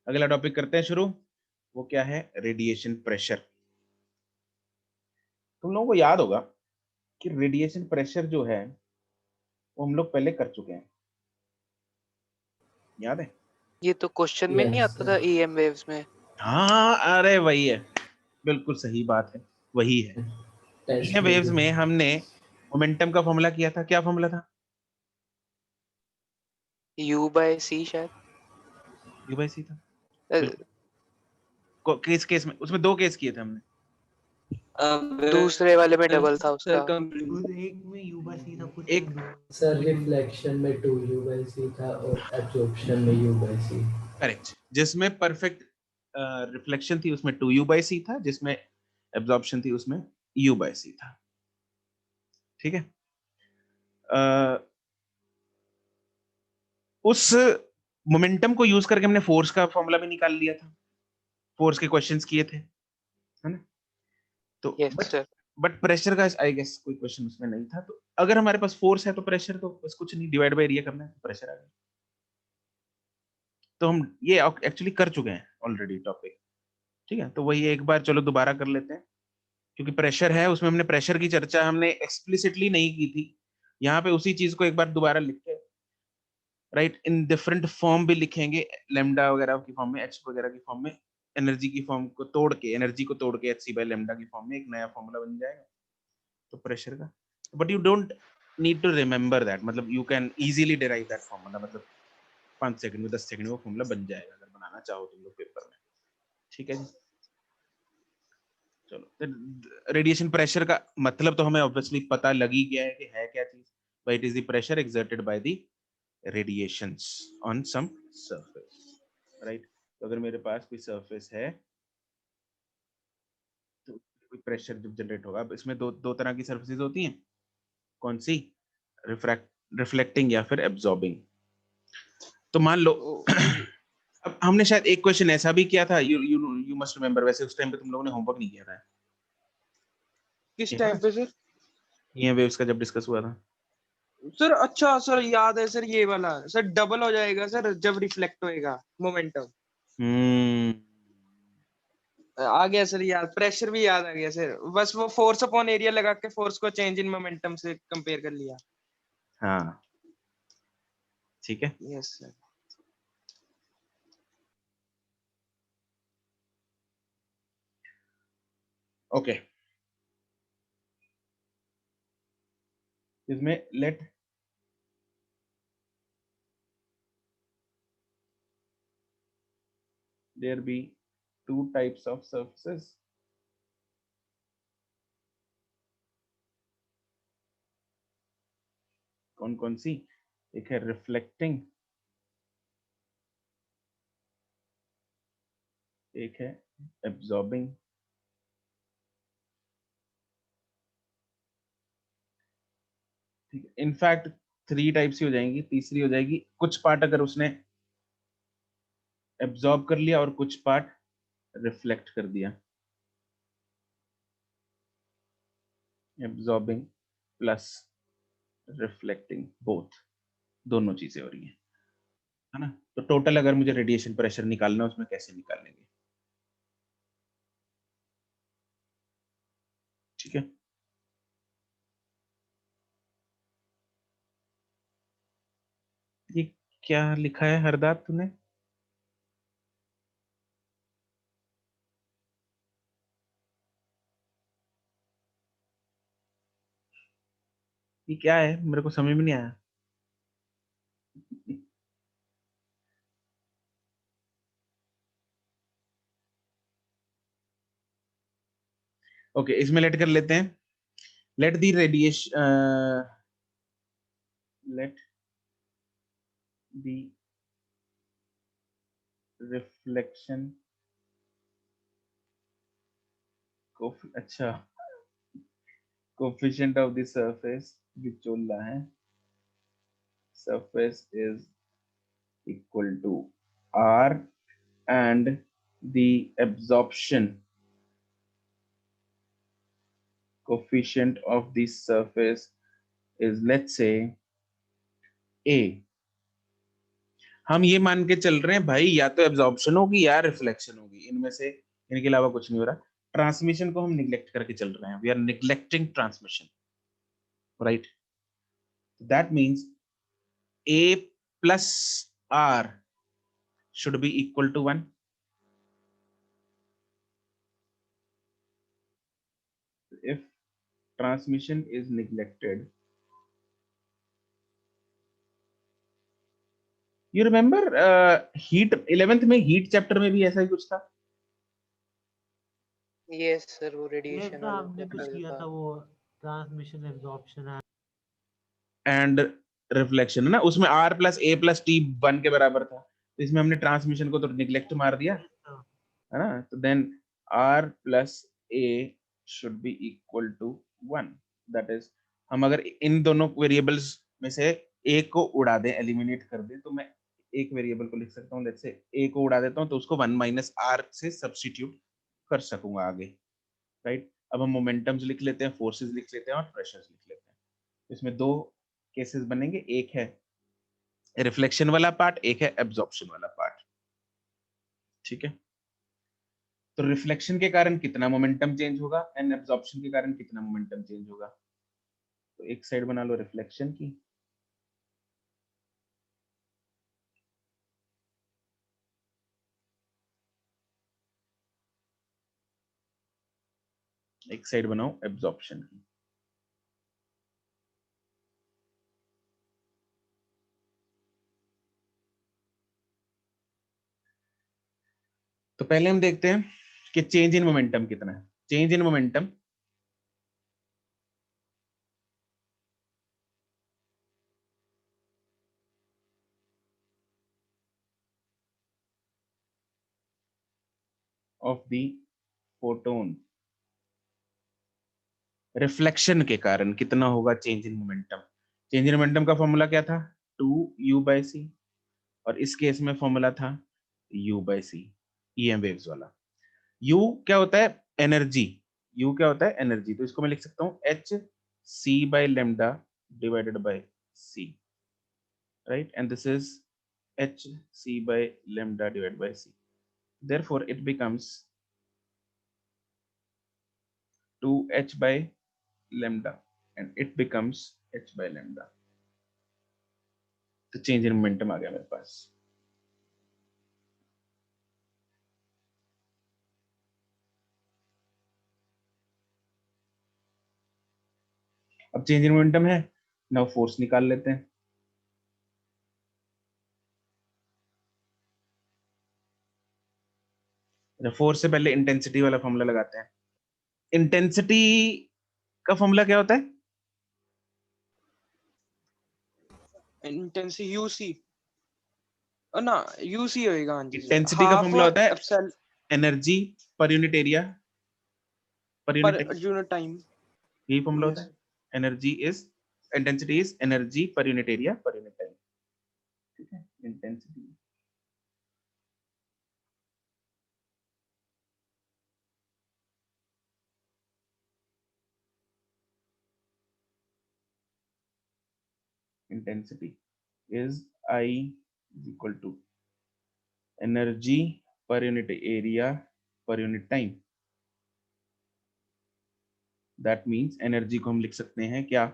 अगला टॉपिक करते हैं शुरू। वो क्या है? Radiation pressure. तुम लोगों को याद होगा कि रेडिएशन प्रेशर जो है वो हम लोग पहले कर चुके हैं, याद है? ये तो क्वेश्चन में नहीं आता था EM वेव्स में। हाँ, अरे वही है, बिल्कुल सही बात है, वही है। ये वेव्स में हमने मोमेंटम का फॉर्मूला किया था। क्या फॉर्मूला था? U/C शायद। U बाई सी था, अ, बिल्कुल। किस केस में? उसमें दो केस किए थे हमने। दूसरे वाले में डबल था उसका। एक में U बाई सी था, कुछ एक सर रिफ्लेक्शन में 2U/C था और एब्जॉर्प्शन में U/C। करेक्ट, जिसमें परफेक्ट रिफ्लेक्शन थी उसमें 2U बाई सी था, जिसमें एब्जॉर्प्शन थी उसमें U बाई सी था। ठीक है। उस मोमेंटम को यूज करके हमने फोर्स का फॉर्मूला भी निकाल लिया था, फोर्स के क्वेश्चंस किए थे, है ना? तो यस सर। बट प्रेशर का आई गेस कोई क्वेश्चन उसमें नहीं था। तो अगर हमारे पास फोर्स है तो प्रेशर तो बस कुछ नहीं, डिवाइड बाय एरिया करना है, प्रेशर आ गया। तो हम ये एक्चुअली कर चुके हैं ऑलरेडी टॉपिक। ठीक है, तो वही एक बार चलो दोबारा कर लेते हैं, क्योंकि प्रेशर है उसमें हमने प्रेशर की चर्चा हमने एक्सप्लिसिटली नहीं की थी। यहाँ पे उसी चीज को एक बार दोबारा लिख के, राइट, इन डिफरेंट फॉर्म भी लिखेंगे, लेमडा वगैरह की फॉर्म में, एच वगैरह की फॉर्म में, एनर्जी की फॉर्म को तोड़ के, एनर्जी को तोड़ के एच सी बाई लेमडा की फॉर्म में एक नया फॉर्मूला बन जाएगा तो प्रेशर का। But you don't need to remember that, मतलब you can easily derive that formula, मतलब 5 सेकंड में 10 सेकंड में वो फॉर्मूला बन जाएगा अगर बनाना चाहो तुम लोग पेपर में। ठीक है जी, चलो। रेडिएशन प्रेशर का मतलब तो हमें ऑब्वियसली पता लग ही गया है कि है क्या चीज। भाई, it is the pressure exerted by the radiations on some surface, right? तो अगर मेरे पास कोई सरफेस है तो कोई प्रेशर जब जनरेट होगा। अब इसमें दो तरह की सरफेसेस होती हैं। कौन सी? रिफ्रैक्ट रिफ्लेक्टिंग या फिर एब्जॉर्बिंग। तो मान लो अब हमने शायद एक क्वेश्चन ऐसा भी किया था, you you you must remember, वैसे उस टाइम पे तुम लोगों ने होमवर्क नहीं किया था। किस टाइम पे सर? ये वेव्स का जब डिस्कस हुआ था। सर अच्छा सर याद है सर, ये वाला सर डबल हो जाएगा सर जब रिफ्लेक्ट होएगा मोमेंटम। हम्म, आ गया सर याद, प्रेशर भी याद आ गया सर, बस वो फोर्स अपॉन एरिया लगा के फोर्स को चेंज इन मोमेंटम से कंपेयर कर लिया। हाँ, ठीक है। Yes sir. ओके, इसमें let there be two types of surfaces. कौन कौन सी? एक है रिफ्लेक्टिंग, एक है एब्जॉर्बिंग। ठीक है, इनफैक्ट 3 टाइप्स ही हो जाएंगी, तीसरी हो जाएगी कुछ पार्ट अगर उसने एब्जॉर्ब कर लिया और कुछ पार्ट रिफ्लेक्ट कर दिया। एब्जॉर्बिंग प्लस रिफ्लेक्टिंग, बोथ, दोनों चीजें हो रही है ना? तो टोटल अगर मुझे रेडिएशन प्रेशर निकालना है उसमें कैसे निकालेंगे? ठीक है, ये क्या लिखा है हरदार तूने? ये क्या है, मेरे को समझ में नहीं आया। ओके, इसमें लेट कर लेते हैं। Let the radiation, let the reflection अच्छा, कोफिशिएंट ऑफ द सरफेस बिचोला है, surface is equal to R, and the absorption coefficient of the surface is, let's say, A. हम ये मान के चल रहे हैं भाई या तो एब्जॉर्प्शन होगी या रिफ्लेक्शन होगी, इनमें से इनके अलावा कुछ नहीं हो रहा। ट्रांसमिशन को हम निग्लेक्ट करके चल रहे हैं, we are neglecting transmission, right? That means A plus R should be equal to 1. If transmission is neglected, you remember heat 11th में heat chapter में भी ऐसा ही कुछ था। यस सर, वो ये रेडिएशन तो वाला हमने कुछ chapter किया था। था, वो ट्रांसमिशन एब्जॉर्प्शन एंड रिफ्लेक्शन है ना, उसमें R plus A plus T 1 के बराबर था, तो इसमें हमने ट्रांसमिशन को तो निग्लेक्ट मार दिया है ना, तो then R plus A should be equal to 1, that is हम अगर इन दोनों वेरिएबल्स में से एक को उड़ा दें, एलिमिनेट कर दें, तो मैं एक वेरिएबल को लिख सकता हूँ, लेट्स से A को उड़ा देता हूँ तो उसको 1 minus R से सब्स्टिट्यूट कर सकूंगा आगे, राइट? अब हम मोमेंटम्स लिख लेते हैं, फोर्सेस लिख लेते हैं और प्रेशर्स लिख लेते हैं। इसमें दो केसेस बनेंगे, एक है रिफ्लेक्शन वाला पार्ट, एक है एब्जॉर्प्शन वाला पार्ट, ठीक है? तो रिफ्लेक्शन के कारण कितना मोमेंटम चेंज होगा एंड एब्जॉर्प्शन के कारण कितना मोमेंटम चेंज होगा। तो एक साइड बना लो रिफ्लेक्शन की, एक साइड बनाओ एब्जॉर्प्शन की। तो पहले हम देखते हैं कि चेंज इन मोमेंटम कितना है। Change in momentum of the photon, reflection के कारण कितना होगा change in momentum. Change in momentum का फॉर्मूला क्या था, 2u/c, और इस केस में फॉर्मूला था u/c, EM वेव्स वाला। u क्या होता है, एनर्जी। u क्या होता है, एनर्जी। तो इसको मैं लिख सकता हूँ hc/λ divided by c, right? And this is hc/λ divided by c, therefore it becomes 2h/λ and it becomes h/λ। तो चेंज इन मोमेंटम आ गया मेरे पास। अब चेंज इन मोमेंटम है, नाउ फोर्स निकाल लेते हैं। फोर्स से पहले इंटेंसिटी वाला फॉर्मूला लगाते हैं। इंटेंसिटी का फॉर्मूला क्या होता है, इंटेंसिटी यूसी ना, यूसी होएगा। हाँ जी, इंटेंसिटी का फॉर्मूला होता है epsilon energy per unit area पर यूनिट टाइम, यूनिट टाइम। यही फॉर्मूला होता है। Energy is, intensity is energy per unit area पर यूनिट टाइम, ठीक है? Intensity intensity is I is equal to energy per unit area per unit time। that means energy को हम लिख सकते हैं क्या,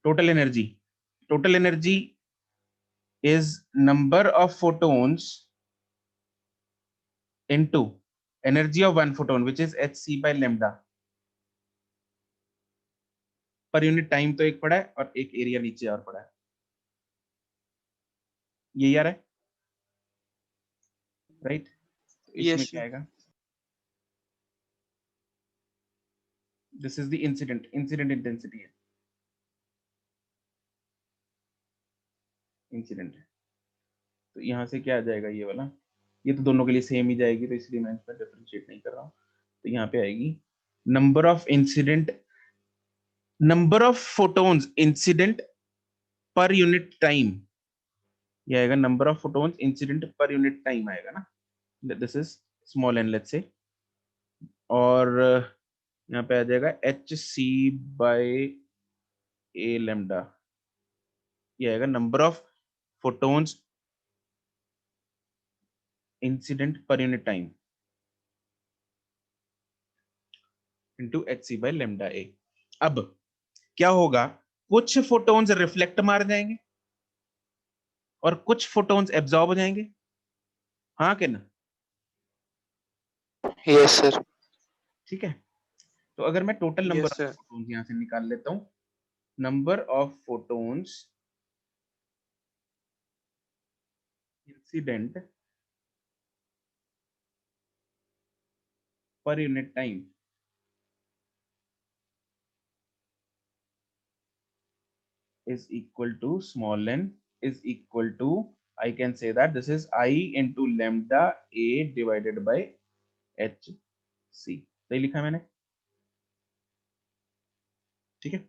total energy। total energy is number of photons into energy of one photon which is hc/λ पर unit time. तो एक पड़ा है और एक एरिया नीचे और पड़ा है, यही आ रहा है, राइट? इसमें क्या आएगा, this is the incident intensity है, इंसिडेंट। तो यहाँ से क्या आ जाएगा, ये वाला, ये तो दोनों के लिए सेम ही जाएगी, तो इसलिए मैं इसमें डिफरेंशिएट नहीं कर रहा हूँ। तो यहाँ पे आएगी number of incident, number of photons incident per unit time, ये आएगा number of photons incident per unit time आएगा ना, this is small n let's say, और यहाँ पे आ जाएगा hc/a λ, ये आएगा number of photons incident per unit time into hc by lambda a। अब क्या होगा, कुछ फोटॉन्स रिफ्लेक्ट मार जाएंगे और कुछ फोटॉन्स एब्जॉर्ब हो जाएंगे, हाँ कि ना? Yes sir. ठीक है, तो अगर मैं total number yes of sir. Photons यहां से निकाल लेता हूं, number of photons incident per unit time is equal to small n is equal to, I can say that this is I into lambda a divided by h c। सही लिखा मैंने, ठीक है।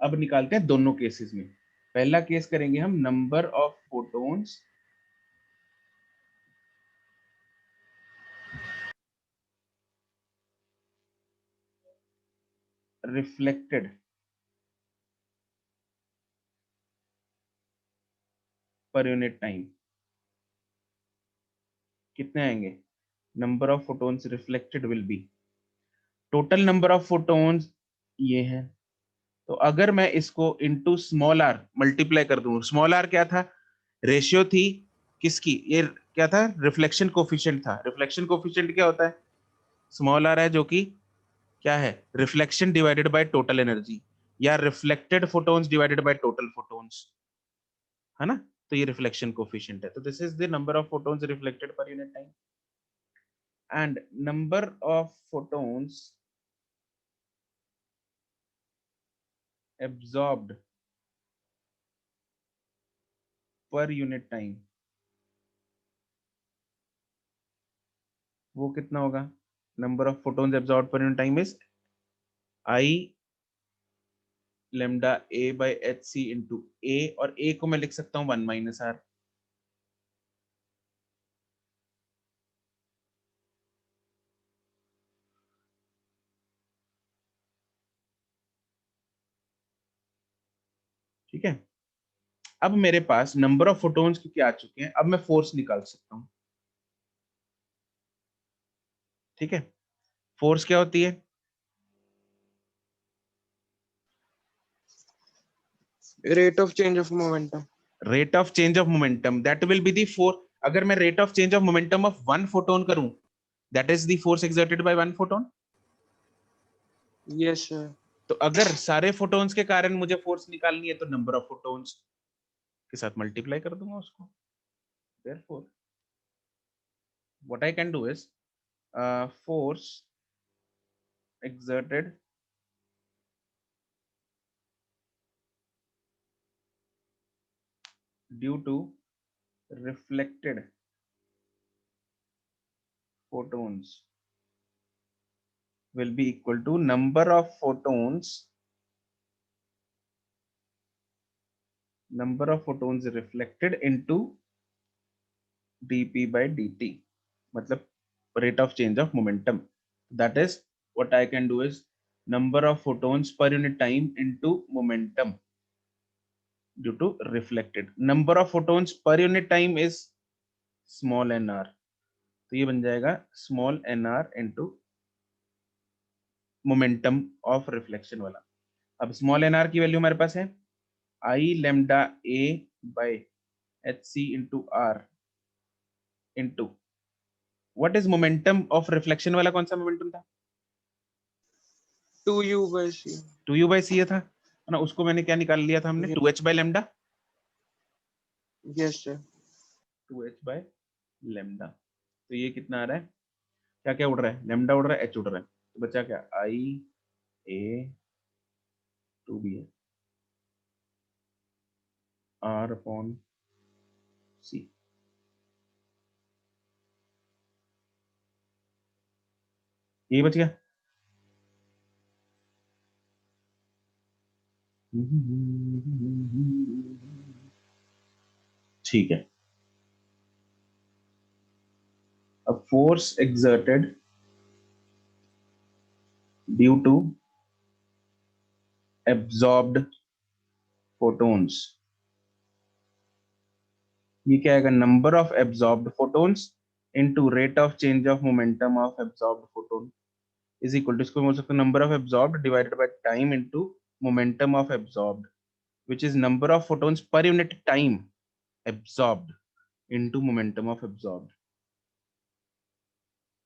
अब निकालते हैं दोनों केसेस में। पहला केस करेंगे हम number of photons reflected per unit time. कितने आएंगे? Number of photons reflected will be, total number of photons ये है, तो अगर मैं इसको इनटू स्मॉल आर मल्टीप्लाई कर दूं, स्मॉल आर क्या था? रेशियो थी किसकी? ये क्या था? रिफ्लेक्शन कोफिशिएंट था। रिफ्लेक्शन कोफिशिएंट क्या होता है? स्मॉल आर है, जो कि क्या है? Reflection divided by total energy, या reflected photons divided by total photons, है ना? तो ये रिफ्लेक्शन कोफिशिएंट है। तो this is the number of photons reflected per unit time, and number of photons absorbed per unit time, वो कितना होगा? Number of photons absorb per unit time is I lambda a by hc into a, और a को मैं लिख सकता हूँ 1 minus are. ठीक है, अब मेरे पास नंबर ऑफ फोटॉन्स क्योंकि आ चुके हैं, अब मैं फोर्स निकाल सकता हूँ। ठीक है, फोर्स क्या होती है? Rate of change of momentum. Rate of change of momentum, that will be the force. अगर मैं rate of change of momentum of one photon करूं, that is the force exerted by one photon. Yes sir. तो अगर सारे photons के कारण मुझे force निकालनी है, तो नंबर ऑफ फोटॉन्स के साथ मल्टीप्लाई कर दूंगा उसको। therefore what I can do is force exerted due to reflected photons will be equal to number of photons reflected into dp by dt, मतलब rate of change of momentum। That is what I can do is number of photons per unit time into momentum due to reflected। number of photons per unit time is small nr, तो ये बन जाएगा small nr into momentum of reflection वाला। अब small nr की value हमारे पास है I lambda a by hc into r into what is momentum of reflection वाला? कौन सा मोमेंटम था? 2u/c। 2u by c था ना, उसको मैंने क्या निकाल लिया था हमने? 2h by lambda। Yes sir. 2h by lambda, तो ये कितना आ रहा है? क्या क्या उड़ रहा है? lambda उड़ रहा है, h उड़ रहा है, तो बचा क्या? I a 2b है r upon c। ये बच गया। ठीक है, अब force exerted due to absorbed photons ये क्या आएगा, number of absorbed photons into rate of change of momentum of absorbed photon is equal to, इसको बोल सकते हैं number of absorbed divided by time into momentum of absorbed, which is number of photons per unit time absorbed into momentum of absorbed.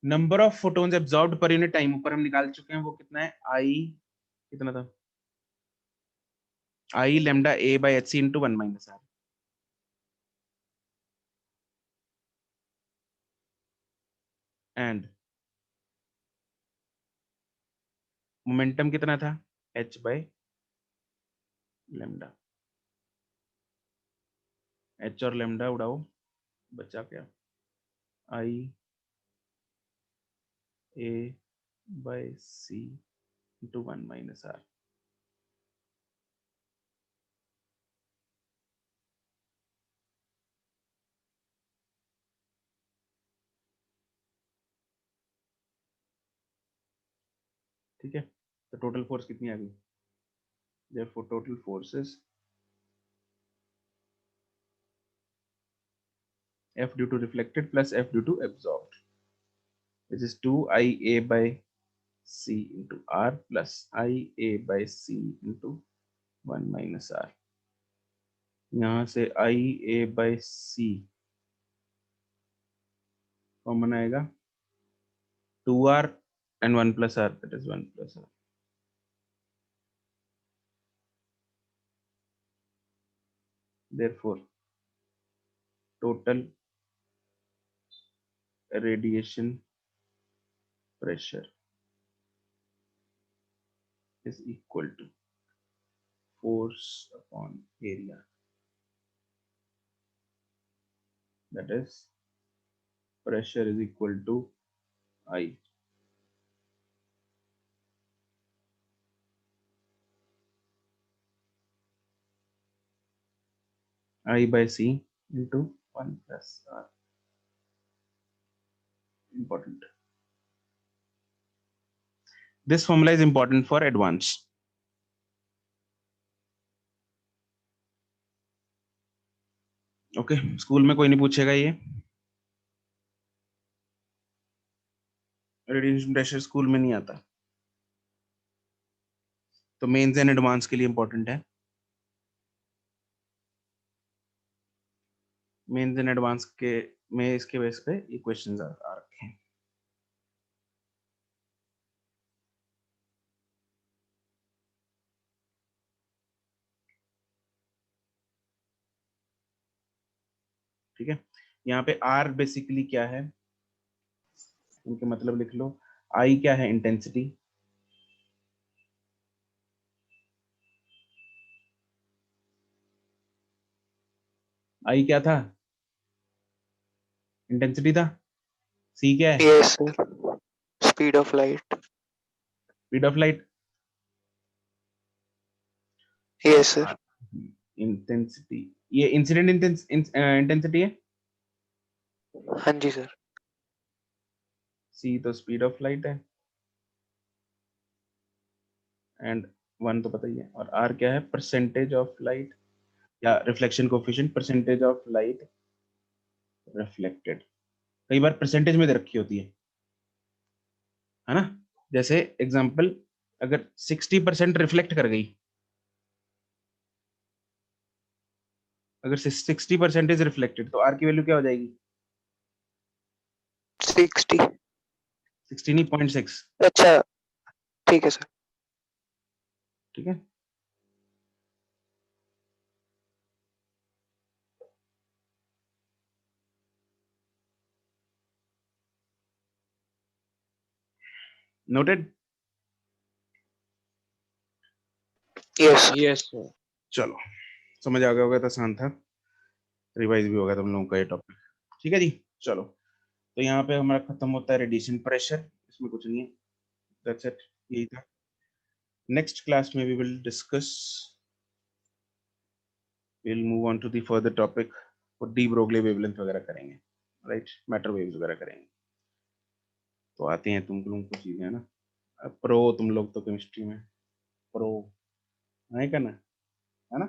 Number of photons absorbed per unit time ऊपर हम निकाल चुके हैं, वो कितना है, I कितना था, I lambda a by hc into 1 minus r. And momentum कितना था, h by lambda. h और lambda उड़ाओ, बचा क्या, I a by c into 1 minus r. ठीक है, तो टोटल फोर्स कितनी आ गई, therefore total forces F due to reflected plus F due to absorbed, which is 2IA by C into R plus IA by C into 1 minus R. यहाँ से IA by C common आएगा, 2R and 1 plus R, that is 1 plus R. Therefore, total radiation pressure is equal to force upon area, that is pressure is equal to I. I by C into 1 plus R. Important. This formula is important for advance. Okay, school में कोई नहीं पूछेगा ये, radiation pressure school में नहीं आता, तो mains and advance के लिए इंपॉर्टेंट है। मेंस एंड एडवांस के में इसके बेस पे ये क्वेश्चंस आ रखे हैं। ठीक है, यहाँ पे आर बेसिकली क्या है, उनके मतलब लिख लो। आई क्या है, इंटेंसिटी, आई क्या था, इंटेंसिटी था। सी क्या है, Yes, sir. Speed of light. Speed of light. Yes, sir. Intensity, ये इंसिडेंट इंटेंसिटी है। हाँ जी सर। सी तो स्पीड ऑफ लाइट है, एंड 1 तो पता ही है, और आर क्या है, परसेंटेज ऑफ लाइट या reflection coefficient, percentage of light reflected. कई बार परसेंटेज में दे रखी होती है ना, जैसे एग्जांपल अगर 60% रिफ्लेक्ट कर गई, अगर 60% इज रिफ्लेक्टेड तो आर की वैल्यू क्या हो जाएगी, 60। 60 नहीं, 0.6। अच्छा ठीक है सर। ठीक है, नोटेड। Yes yes sir. चलो, समझ आ गया होगा, तो आसान था, रिवाइज भी होगा तुम लोगों का ये टॉपिक। ठीक है जी, चलो, तो यहाँ पे हमारा खत्म होता है रेडिएशन प्रेशर, इसमें कुछ नहीं है, दैट्स इट, यही था। नेक्स्ट क्लास में we will discuss, will move on to the further topic, और डी ब्रोगली वेवलेंथ वगैरह करेंगे, राइट, मैटर वेव्स वगैरह करेंगे। तो आते हैं तुम लोगों को चीजें, है ना, प्रो तुम लोग तो केमिस्ट्री में प्रो है, करना है ना।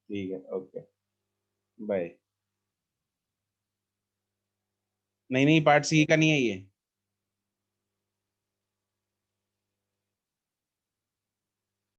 ठीक है, ओके, बाय। नहीं, पार्ट सी का नहीं है ये।